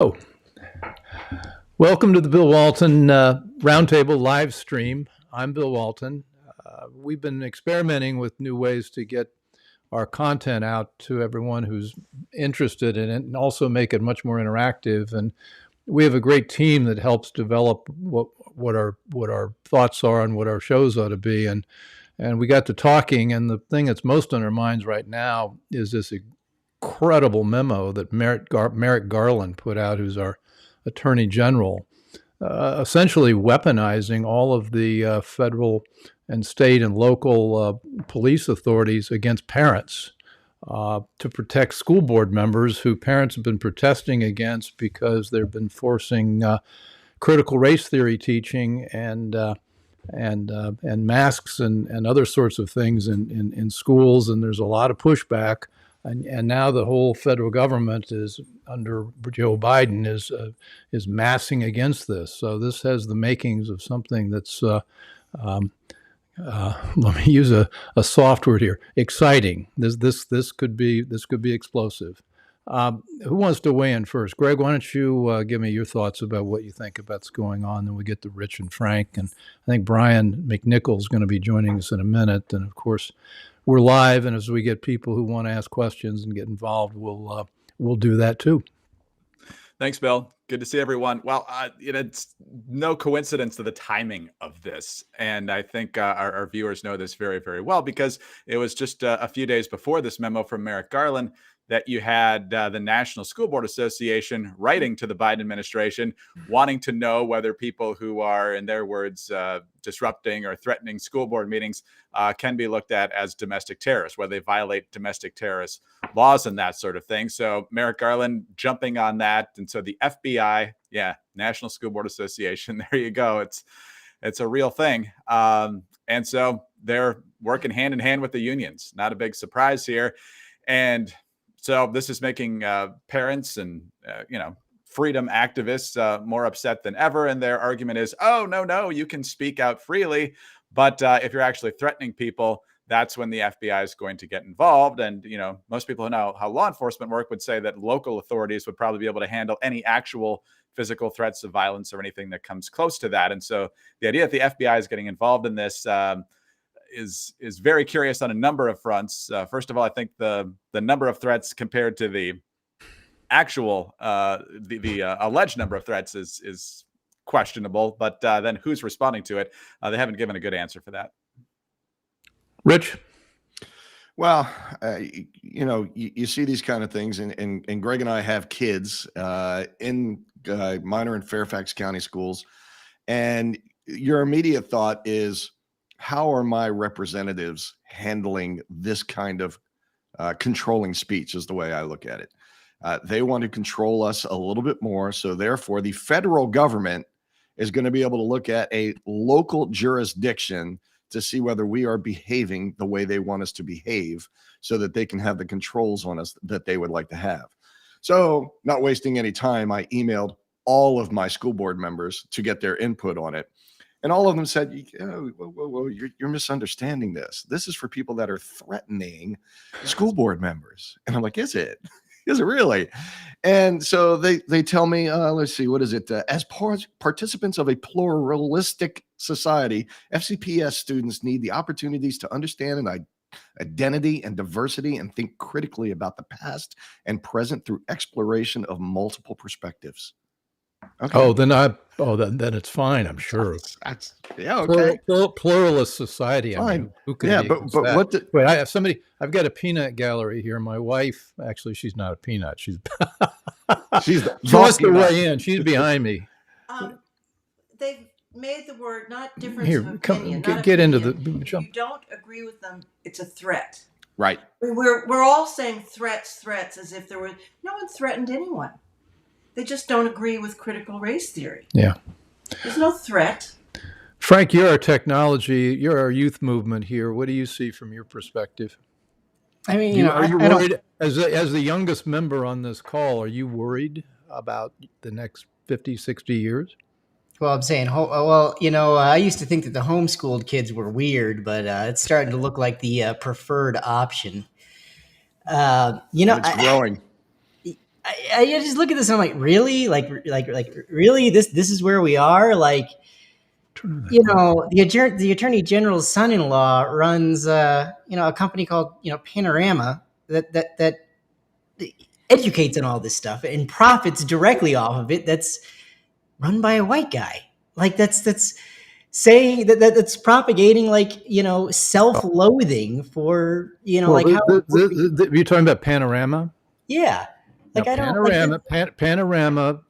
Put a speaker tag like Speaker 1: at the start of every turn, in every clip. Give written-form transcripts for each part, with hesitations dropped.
Speaker 1: Oh, welcome to the Bill Walton Roundtable live stream. I'm Bill Walton. We've been experimenting with new ways to get our content out to everyone who's interested in it and also make it much more interactive. And we have a great team that helps develop what our thoughts are and what our shows ought to be. And we got to talking, and the thing that's most on our minds right now is this incredible memo that Merrick Garland put out, who's our Attorney General, essentially weaponizing all of the federal and state and local police authorities against parents to protect school board members who parents have been protesting against because they've been forcing critical race theory teaching and masks and other sorts of things in schools, and there's a lot of pushback. And now the whole federal government is under Joe Biden is massing against this. So this has the makings of something that's let me use a soft word here, exciting. This could be explosive. Who wants to weigh in first? Greg, why don't you give me your thoughts about what you think about what's going on? Then we get to Rich and Frank, and I think Brian McNichol is going to be joining us in a minute. And of course, we're live, and as we get people who want to ask questions and get involved, we'll do that too.
Speaker 2: Thanks, Bill. Good to see everyone. Well, it's no coincidence to the timing of this. And I think our viewers know this very, very well, because it was just a few days before this memo from Merrick Garland that you had the National School Board Association writing to the Biden administration, wanting to know whether people who are, in their words, disrupting or threatening school board meetings can be looked at as domestic terrorists, whether they violate domestic terrorist laws and that sort of thing. So Merrick Garland jumping on that. And so the FBI, National School Board Association, there you go. It's a real thing. And so they're working hand in hand with the unions. Not a big surprise here. And so this is making parents and, freedom activists more upset than ever. And their argument is, oh, no, you can speak out freely. But if you're actually threatening people, that's when the FBI is going to get involved. And, most people who know how law enforcement work would say that local authorities would probably be able to handle any actual physical threats of violence or anything that comes close to that. And so the idea that the FBI is getting involved in this is very curious on a number of fronts. First of all, I think the number of threats compared to the actual the alleged number of threats is questionable. But then who's responding to it? They haven't given a good answer for that.
Speaker 1: Rich?
Speaker 3: Well, you see these kind of things, and Greg and I have kids in minor and Fairfax County schools, and your immediate thought is, how are my representatives handling this kind of controlling speech, is the way I look at it. They want to control us a little bit more. So therefore, the federal government is going to be able to look at a local jurisdiction to see whether we are behaving the way they want us to behave, so that they can have the controls on us that they would like to have. So, not wasting any time, I emailed all of my school board members to get their input on it. And all of them said, whoa, you're misunderstanding this. This is for people that are threatening school board members. And I'm like, is it? Is it really? And so they tell me, let's see, what is it? As participants of a pluralistic society, FCPS students need the opportunities to understand and identity and diversity, and think critically about the past and present through exploration of multiple perspectives.
Speaker 1: Okay. Then it's fine. I'm sure.
Speaker 3: That's okay.
Speaker 1: Pluralist society.
Speaker 3: Fine.
Speaker 1: I mean, who can
Speaker 3: wait,
Speaker 1: I have somebody. I've got a peanut gallery here. My wife, actually, she's not a peanut. She wants to weigh in. She's behind me.
Speaker 4: They've made the word not difference
Speaker 1: Here,
Speaker 4: of opinion.
Speaker 1: Get into the.
Speaker 4: If you don't agree with them, it's a threat.
Speaker 3: Right.
Speaker 4: We're all saying threats, as if there was no one threatened anyone. They just don't agree with critical race theory.
Speaker 1: Yeah.
Speaker 4: There's no threat.
Speaker 1: Frank, you're our youth movement here. What do you see from your perspective?
Speaker 5: I mean,
Speaker 1: are you worried, as the youngest member on this call, are you worried about the next 50, 60 years?
Speaker 5: Well, I'm saying, I used to think that the homeschooled kids were weird, but it's starting to look like the preferred option.
Speaker 3: It's growing.
Speaker 5: I just look at this and I'm like, really? Like really? This is where we are? Like, you know, the attorney general's son-in-law runs, you know, a company called, you know, Panorama that educates on all this stuff and profits directly off of it. That's run by a white guy. Like that's saying that's propagating, like, you know, self-loathing for, you know,
Speaker 1: Well,
Speaker 5: like how
Speaker 1: you're talking about Panorama?
Speaker 5: yeah.
Speaker 1: Now,
Speaker 5: Like I don't like
Speaker 1: Panorama,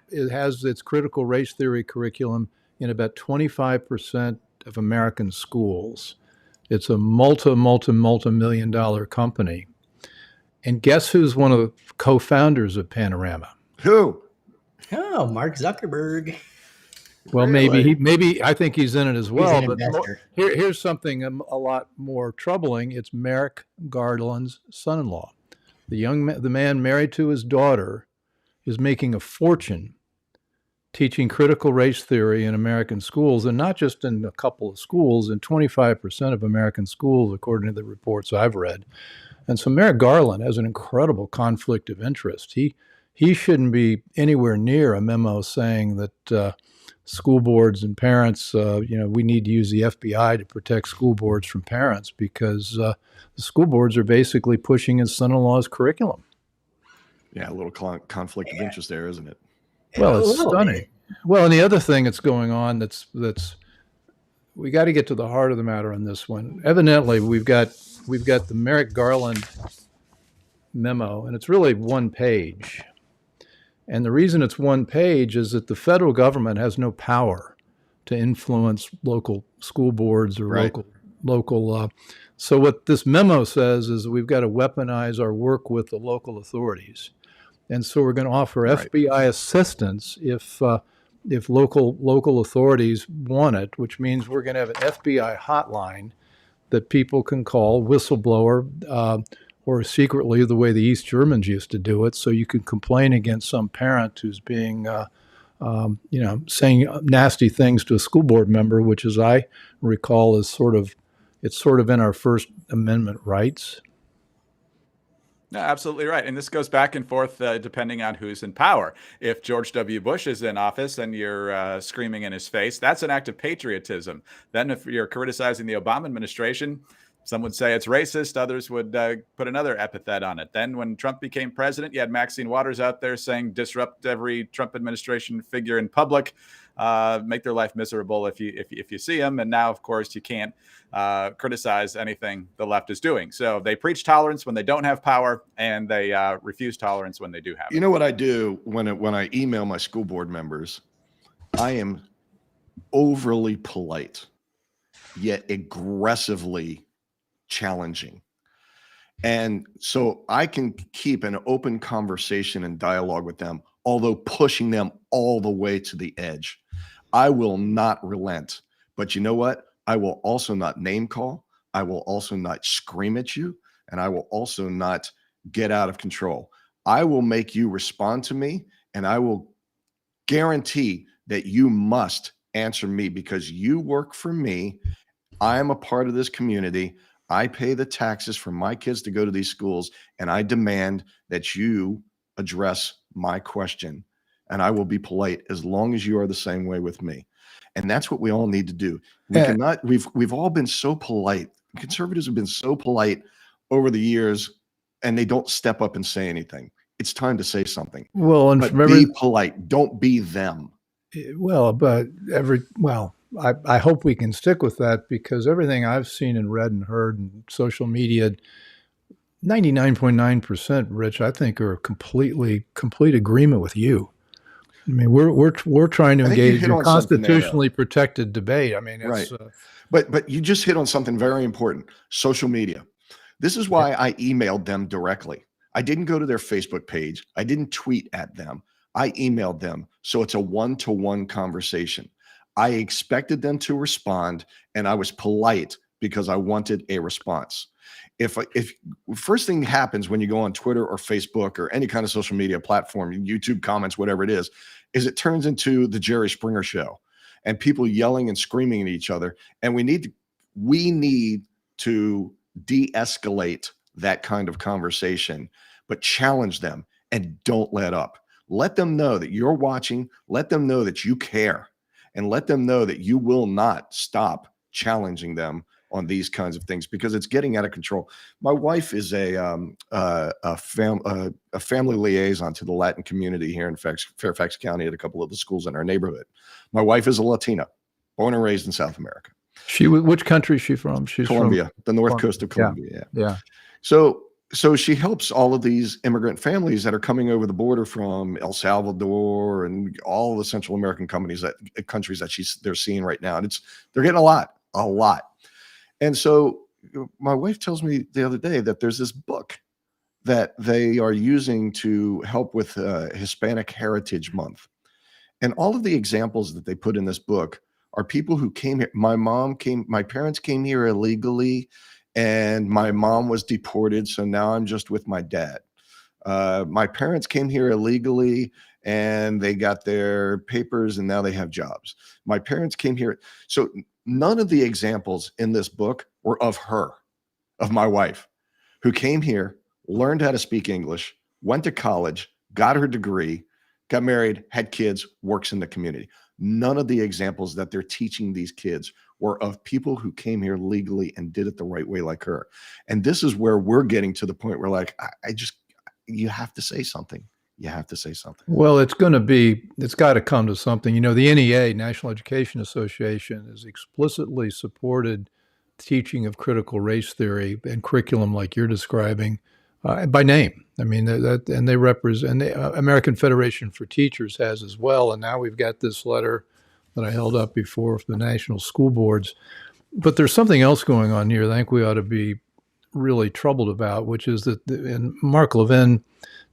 Speaker 1: it has its critical race theory curriculum in about 25% of American schools. It's a multi-million dollar company. And guess who's one of the co-founders of Panorama?
Speaker 3: Who?
Speaker 5: oh, Mark Zuckerberg.
Speaker 1: Well,
Speaker 3: Really?
Speaker 1: maybe I think he's in it as
Speaker 5: He's
Speaker 1: well.
Speaker 5: an
Speaker 1: But
Speaker 5: investor.
Speaker 1: here's something a lot more troubling. It's Merrick Garland's son-in-law. The man married to his daughter is making a fortune teaching critical race theory in American schools, and not just in a couple of schools, in 25% of American schools, according to the reports I've read. And so Merrick Garland has an incredible conflict of interest. He shouldn't be anywhere near a memo saying that school boards and parents, we need to use the FBI to protect school boards from parents, because the school boards are basically pushing his son-in-law's curriculum.
Speaker 3: Yeah, a little conflict of interest there, isn't it?
Speaker 1: Well,
Speaker 5: A
Speaker 1: it's
Speaker 5: little
Speaker 1: stunning.
Speaker 5: bit.
Speaker 1: Well, and the other thing that's going on that's we got to get to the heart of the matter on this one. Evidently, we've got the Merrick Garland memo, and it's really one page. And the reason it's one page is that the federal government has no power to influence local school boards or
Speaker 3: Right.
Speaker 1: local. So what this memo says is we've got to weaponize our work with the local authorities, and so we're going to offer
Speaker 3: Right.
Speaker 1: FBI assistance if local authorities want it, which means we're going to have an FBI hotline that people can call, whistleblower, or secretly the way the East Germans used to do it. So you can complain against some parent who's being, saying nasty things to a school board member, which, as I recall, is sort of in our First Amendment rights.
Speaker 2: No, absolutely right. And this goes back and forth depending on who's in power. If George W. Bush is in office and you're screaming in his face, that's an act of patriotism. Then if you're criticizing the Obama administration, some would say it's racist. Others would put another epithet on it. Then when Trump became president, you had Maxine Waters out there saying disrupt every Trump administration figure in public, make their life miserable if you see them. And now, of course, you can't criticize anything the left is doing. So they preach tolerance when they don't have power, and they refuse tolerance when they do have it.
Speaker 3: You know what I do when I email my school board members? I am overly polite, yet aggressively challenging. And so I can keep an open conversation and dialogue with them, although pushing them all the way to the edge. I will not relent. But you know what? I will also not name call. I will also not scream at you. And I will also not get out of control. I will make you respond to me, and I will guarantee that you must answer me because you work for me. I am a part of this community. I pay the taxes for my kids to go to these schools, and I demand that you address my question. And I will be polite as long as you are the same way with me. And that's what we all need to do. We've all been so polite. Conservatives have been so polite over the years, and they don't step up and say anything. It's time to say something.
Speaker 1: Well, and
Speaker 3: But
Speaker 1: remember,
Speaker 3: be polite. Don't be them.
Speaker 1: I hope we can stick with that, because everything I've seen and read and heard in social media, 99.9%, Rich, I think are complete agreement with you. I mean, we're trying to
Speaker 3: I think you
Speaker 1: engage
Speaker 3: hit
Speaker 1: in
Speaker 3: on something there,
Speaker 1: constitutionally protected debate. I mean, it's,
Speaker 3: Right. But you just hit on something very important. Social media. This is why I emailed them directly. I didn't go to their Facebook page. I didn't tweet at them. I emailed them. So it's a one-to-one conversation. I expected them to respond, and I was polite because I wanted a response. If first thing happens when you go on Twitter or Facebook or any kind of social media platform, YouTube comments, whatever it is it turns into the Jerry Springer show and people yelling and screaming at each other. And we need to de-escalate that kind of conversation, but challenge them and don't let up. Let them know that you're watching. Let them know that you care, and let them know that you will not stop challenging them on these kinds of things, because it's getting out of control. My wife is a family liaison to the Latin community here in Fairfax County at a couple of the schools in our neighborhood. My wife is a Latina, born and raised in South America.
Speaker 1: Which country is she from? She's
Speaker 3: Colombia,
Speaker 1: from
Speaker 3: the north coast of Colombia.
Speaker 1: Yeah.
Speaker 3: So she helps all of these immigrant families that are coming over the border from El Salvador and all the Central American countries that they're seeing right now, and they're getting a lot. And so my wife tells me the other day that there's this book that they are using to help with Hispanic Heritage Month. And all of the examples that they put in this book are people who came here. My parents came here illegally, and my mom was deported, so now I'm just with my dad. My parents came here illegally, and they got their papers, and now they have jobs. My parents came here. So none of the examples in this book were of my wife, who came here, learned how to speak English, went to college, got her degree, got married, had kids, works in the community. None of the examples that they're teaching these kids were of people who came here legally and did it the right way like her. And this is where we're getting to the point where, like, you have to say something. You have to say something.
Speaker 1: Well, it's got to come to something. The NEA, National Education Association, has explicitly supported teaching of critical race theory and curriculum like you're describing by name. I mean, and they represent, the American Federation for Teachers has as well. And now we've got this letter that I held up before for the national school boards. But there's something else going on here that I think we ought to be really troubled about, which is that, and Mark Levin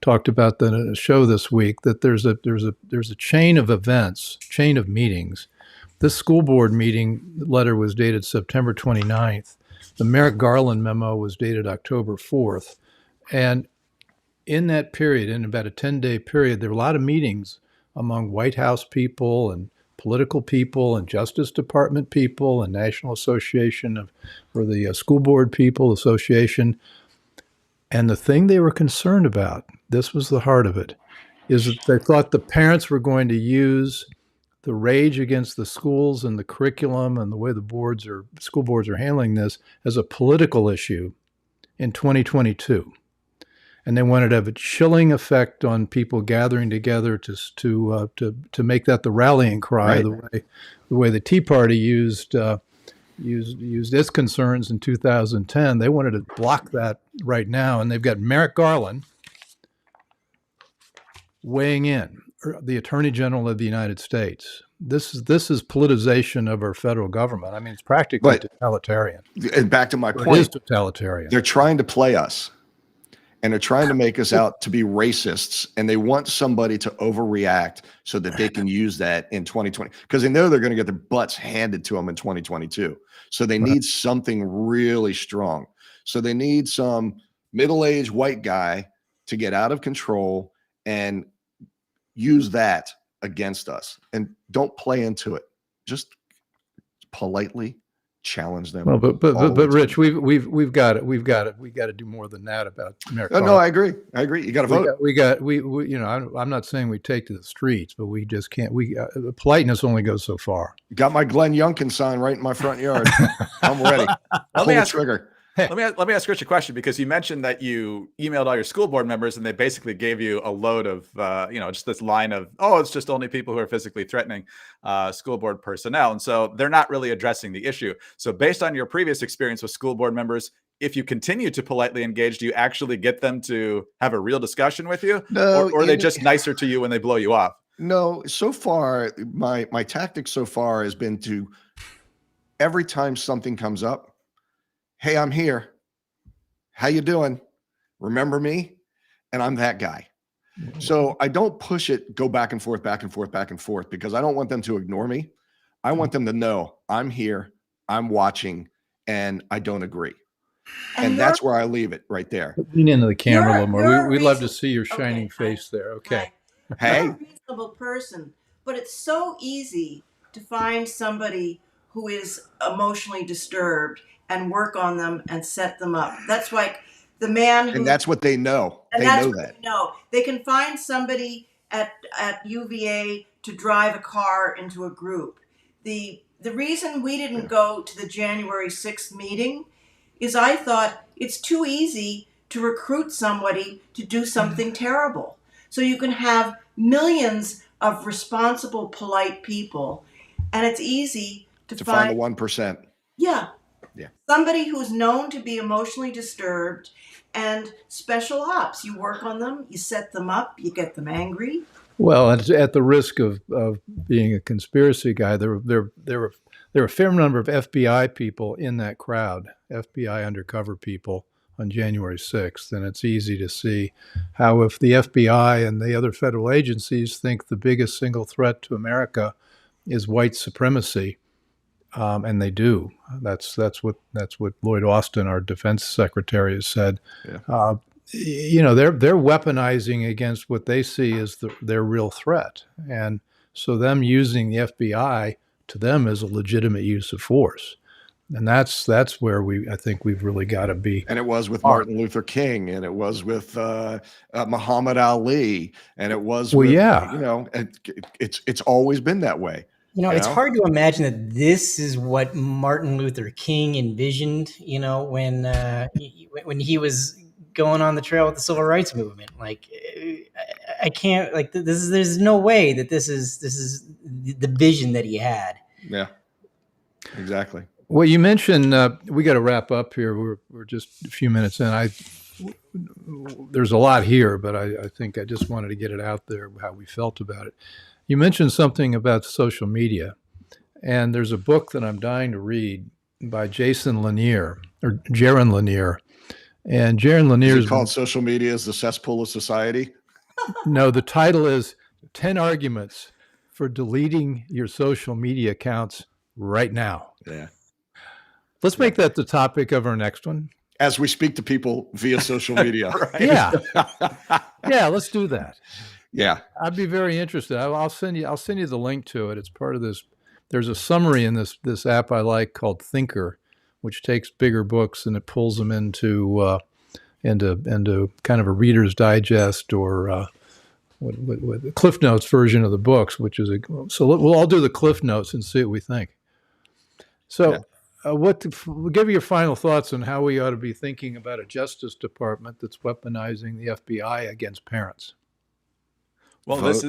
Speaker 1: talked about that in a show this week, that there's a chain of events, chain of meetings. This school board meeting letter was dated September 29th. The Merrick Garland memo was dated October 4th. And in that period, in about a 10-day period, there were a lot of meetings among White House people and political people and Justice Department people and National Association or the School Board People Association. And the thing they were concerned about, this was the heart of it, is that they thought the parents were going to use the rage against the schools and the curriculum and the way the school boards are handling this as a political issue in 2022. And they wanted to have a chilling effect on people gathering together to make that the rallying cry, right. the way the Tea Party used its concerns in 2010. They wanted to block that right now, and they've got Merrick Garland weighing in, the Attorney General of the United States. This is politicization of our federal government. I mean, it's practically totalitarian.
Speaker 3: And back to my point,
Speaker 1: it is totalitarian.
Speaker 3: They're trying to play us. And they're trying to make us out to be racists, and they want somebody to overreact so that they can use that in 2020, because they know they're going to get their butts handed to them in 2022. So they need something really strong. So they need some middle-aged white guy to get out of control and use that against us. And don't play into it. Just politely challenge them.
Speaker 1: Well, but Rich, we've got to do more than that about America.
Speaker 3: No, I agree. You got to vote.
Speaker 1: I'm not saying we take to the streets, but we just can't. Politeness only goes so far.
Speaker 3: Got my Glenn Youngkin sign right in my front yard. I'm ready. Pull the trigger.
Speaker 2: Let me ask Rich a question, because you mentioned that you emailed all your school board members and they basically gave you a load of, just this line of, it's just only people who are physically threatening school board personnel. And so they're not really addressing the issue. So based on your previous experience with school board members, if you continue to politely engage, do you actually get them to have a real discussion with you?
Speaker 3: No,
Speaker 2: or are they just nicer to you when they blow you off?
Speaker 3: No, so far, my tactic so far has been to, every time something comes up, hey, I'm here. How you doing? Remember me? And I'm that guy. So I don't push it, go back and forth, because I don't want them to ignore me. I want them to know I'm here, I'm watching, and I don't agree. And that's where I leave it right there.
Speaker 1: Lean into the camera a little more. We'd love to see your shining face there. Okay.
Speaker 3: Hey.
Speaker 4: You're a reasonable person, but it's so easy to find somebody who is emotionally disturbed and work on them and set them up. That's why The man who,
Speaker 3: And that's what they know.
Speaker 4: and
Speaker 3: They
Speaker 4: that's
Speaker 3: know
Speaker 4: what
Speaker 3: that.
Speaker 4: they know. They can find somebody at UVA to drive a car into a group. The reason we didn't go to the January 6th meeting is I thought it's too easy to recruit somebody to do something terrible. So you can have millions of responsible, polite people, and it's easy to
Speaker 3: find the
Speaker 4: find
Speaker 3: 1%.
Speaker 4: yeah.
Speaker 3: Yeah.
Speaker 4: Somebody who's known to be emotionally disturbed, and special ops. You work on them, you set them up, you get them angry.
Speaker 1: Well, at the risk of being a conspiracy guy, there were a fair number of FBI people in that crowd, FBI undercover people on January 6th, and it's easy to see how if the FBI and the other federal agencies think the biggest single threat to America is white supremacy, and they do. That's what Lloyd Austin, our defense secretary, has said.
Speaker 3: Yeah.
Speaker 1: They're weaponizing against what they see as their real threat, and so them using the FBI to them is a legitimate use of force, and that's where I think we've really got to be.
Speaker 3: And it was with Martin Luther King, and it was with Muhammad Ali, and it was with it's always been that way.
Speaker 5: It's hard to imagine that this is what Martin Luther King envisioned. When he was going on the trail with the civil rights movement. Like, I can't, like, there's no way that this is the vision that he had.
Speaker 3: Yeah, exactly.
Speaker 1: Well, you mentioned we got to wrap up here. We're just a few minutes in. There's a lot here, but I think I just wanted to get it out there how we felt about it. You mentioned something about social media, and there's a book that I'm dying to read by Jaron Lanier. And Jaron Lanier
Speaker 3: is called Social Media is the Cesspool of Society.
Speaker 1: No, the title is 10 Arguments for Deleting Your Social Media Accounts Right Now.
Speaker 3: Yeah.
Speaker 1: Let's make that the topic of our next one.
Speaker 3: As we speak to people via social media.
Speaker 1: Right? Yeah. Yeah, let's do that.
Speaker 3: Yeah.
Speaker 1: I'd be very interested. I'll send you the link to it. It's part of this. There's a summary in this app I like called Thinker, which takes bigger books and it pulls them into kind of a Reader's Digest or what Cliff Notes version of the books, so we'll all do the Cliff Notes and see what we think. So, give me your final thoughts on how we ought to be thinking about a Justice Department that's weaponizing the FBI against parents.
Speaker 2: Well, that's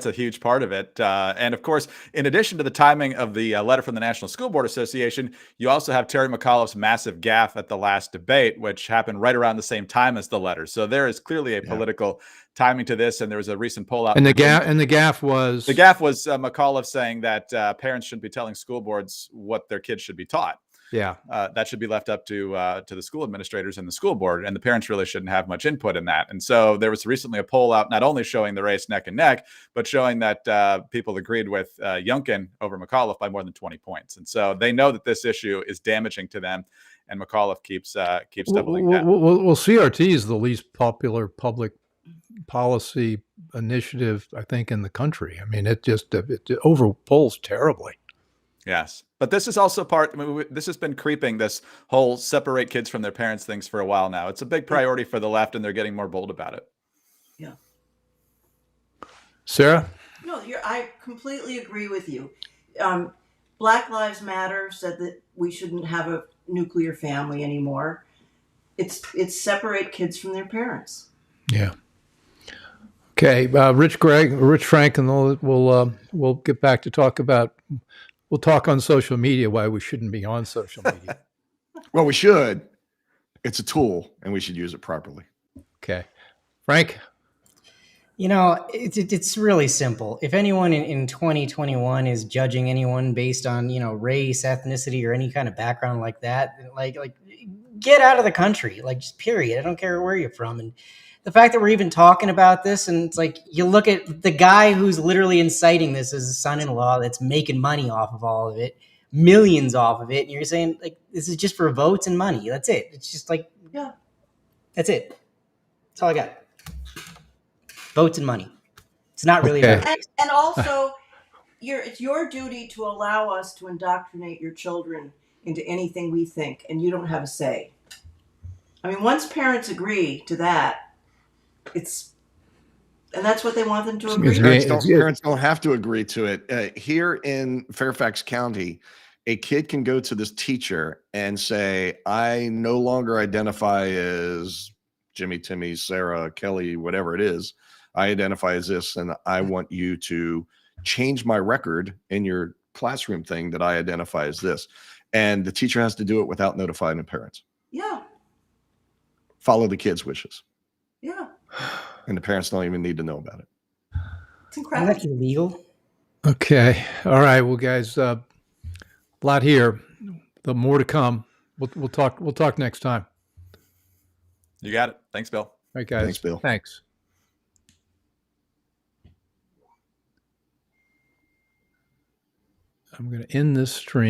Speaker 2: a huge part of it. And of course, in addition to the timing of the letter from the National School Board Association, you also have Terry McAuliffe's massive gaffe at the last debate, which happened right around the same time as the letter. So there is clearly a political timing to this. And there was a recent poll out.
Speaker 1: And the gaffe was
Speaker 2: McAuliffe saying that parents shouldn't be telling school boards what their kids should be taught.
Speaker 1: Yeah,
Speaker 2: that should be left up to the school administrators and the school board, and the parents really shouldn't have much input in that. And so there was recently a poll out, not only showing the race neck and neck, but showing that people agreed with Youngkin over McAuliffe by more than 20 points. And so they know that this issue is damaging to them, and McAuliffe keeps doubling down.
Speaker 1: Well, CRT is the least popular public policy initiative, I think, in the country. I mean, it overpolls terribly.
Speaker 2: Yes. But this is also this has been creeping, this whole separate kids from their parents things for a while now. It's a big priority for the left, and they're getting more bold about it.
Speaker 4: Yeah.
Speaker 1: Sarah?
Speaker 4: No, I completely agree with you. Black Lives Matter said that we shouldn't have a nuclear family anymore. It's separate kids from their parents.
Speaker 1: Yeah. Okay. Rich Frank, and we'll get back to talk about. We'll talk on social media why we shouldn't be on social media.
Speaker 3: Well, we should. It's a tool, and we should use it properly.
Speaker 1: Okay. Frank?
Speaker 5: It's really simple. If anyone in 2021 is judging anyone based on, race, ethnicity, or any kind of background like that, like get out of the country, just period. I don't care where you're from. And the fact that we're even talking about this, and it's like, you look at the guy who's literally inciting this as a son-in-law that's making money off of all of it, millions off of it, and you're saying, this is just for votes and money. That's it. It's just that's it. That's all I got. Votes and money. It's not really about race.
Speaker 4: And also, it's your duty to allow us to indoctrinate your children into anything we think, and you don't have a say. I mean, once parents agree to that, and that's what they want them to agree to.
Speaker 3: Parents don't have to agree to it. Here in Fairfax County, a kid can go to this teacher and say, I no longer identify as Jimmy, Timmy, Sarah, Kelly, whatever it is. I identify as this, and I want you to change my record in your classroom thing that I identify as this. And the teacher has to do it without notifying the parents.
Speaker 4: Yeah,
Speaker 3: Follow the kid's wishes.
Speaker 4: yeah.
Speaker 3: And the parents don't even need to know about it.
Speaker 4: It's
Speaker 5: Oh,
Speaker 4: incredible.
Speaker 5: that's illegal.
Speaker 1: Okay. All right. Well, guys, a lot here. The more to come. We'll talk. We'll talk next time.
Speaker 2: You got it. Thanks, Bill.
Speaker 1: All right, guys.
Speaker 3: Thanks, Bill.
Speaker 1: Thanks. I'm going to end this stream.